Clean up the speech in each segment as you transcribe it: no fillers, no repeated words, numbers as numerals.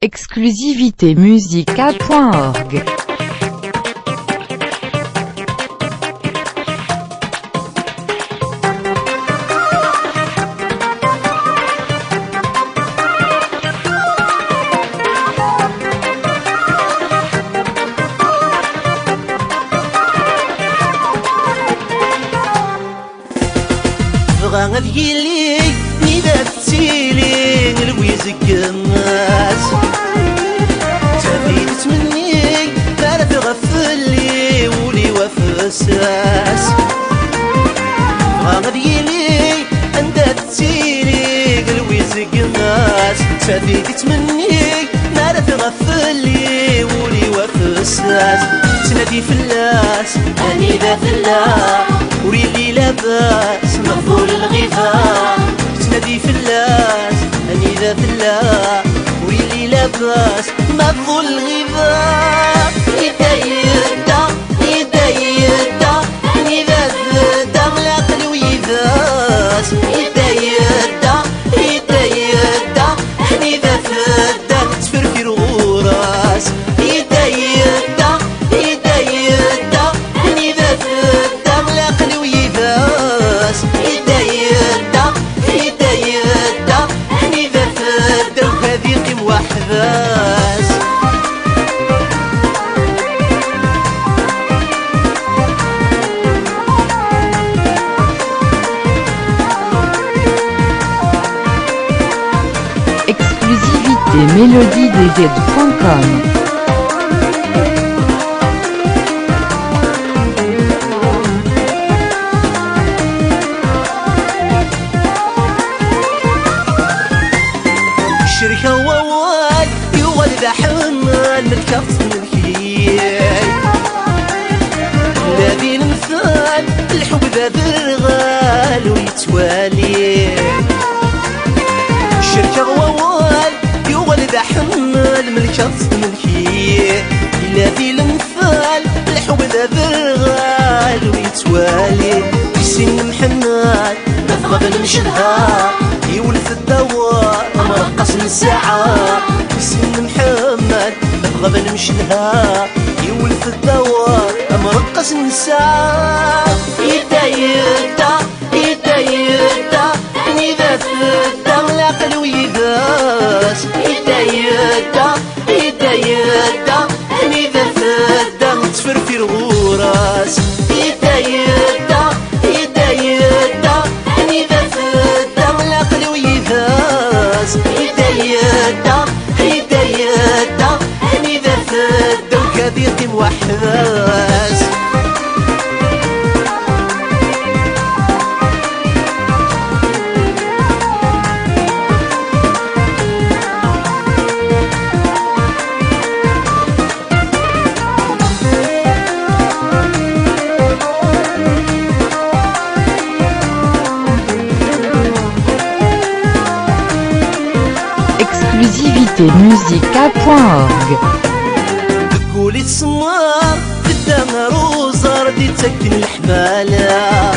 Exclusivité musicale.org. بغا ذيلي إذا تسيلي الويزك الناس تفيدت مني ما تغفلي ولي وفساس بغا ذيلي أنت تسيلي الويزك الناس تفيدت مني ما تغفلي ولي وفساس تنادي فلاس أني ذا فلاس وريلي لاباس مقبول الغفاء تنادي فلاس أني ذا فلاس وريلي لاباس مقبول الغفاء يدايدا يدايدا أني ذا فدا ملاقل ويداس يدايدا يدايدا أني ذا فدا تفرفر غراس يدايدا يدايدا أني ذا فدا ملاقل ويداس يدايدا يدايدا أني ذا فدا وهذي قيم وحداس Exclusivité mélodiedz.com. الشركة ووال يولد حنان من كفص من الكياي الذي مثال الحب ذا بالغال ويتوالي الشركة ووال يولد حنان من كفص من الكياي الذي المثال الحب ذا بالغال ويتوالي يسن محنان نثغب نمشدها يولد الدوار مرقص من الساعة يسن محمد نبغى نمشي لها يولد الدوار مرقص من الساعة يدايدا يدايدا أني ذا فدا ملاقل ويداس يدايدا يدايدا أني ذا فدا تفرفر غراس يدايدا يدايدا أني ذا فدا ملاقل ويداس يدايدا يدايدا أني ذا فدا وكذيق وحداس Exclusivité musicale.org. تقولي السمار في الدمر وزار دي تسكن الحمالة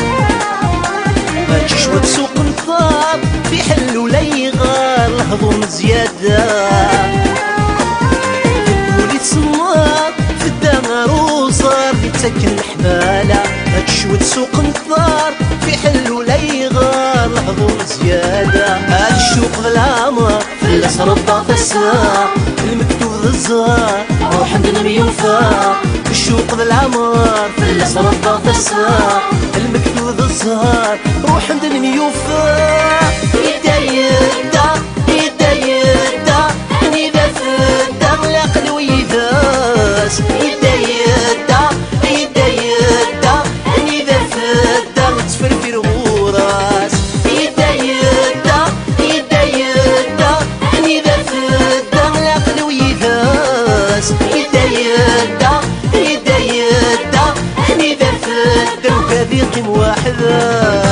ما تشوى تسوق نثار في حل ولا يغار الهضم زيادة تقولي السمار في الدمر وزار دي تسكن الحمالة ما تشوى تسوق نثار في حل ولا يغار الهضم زيادة هاد الشوق بالعمر في الأسر الطافسة المكتوب الزهر روح عندنا ميوفا الشوق بالعمر في الأسر الطافسة المكتوب الزهر روح عندنا ميوفا يدايدا يدايدا أني ذا فدا ملاقل ويداس يدايدا يدايدا أني ذا فدا تفرفر غراس يدايدا يدايدا أني ذا فدا ملاقل ويداس يدايدا يدايدا أني ذا فدا وكذيق واحدة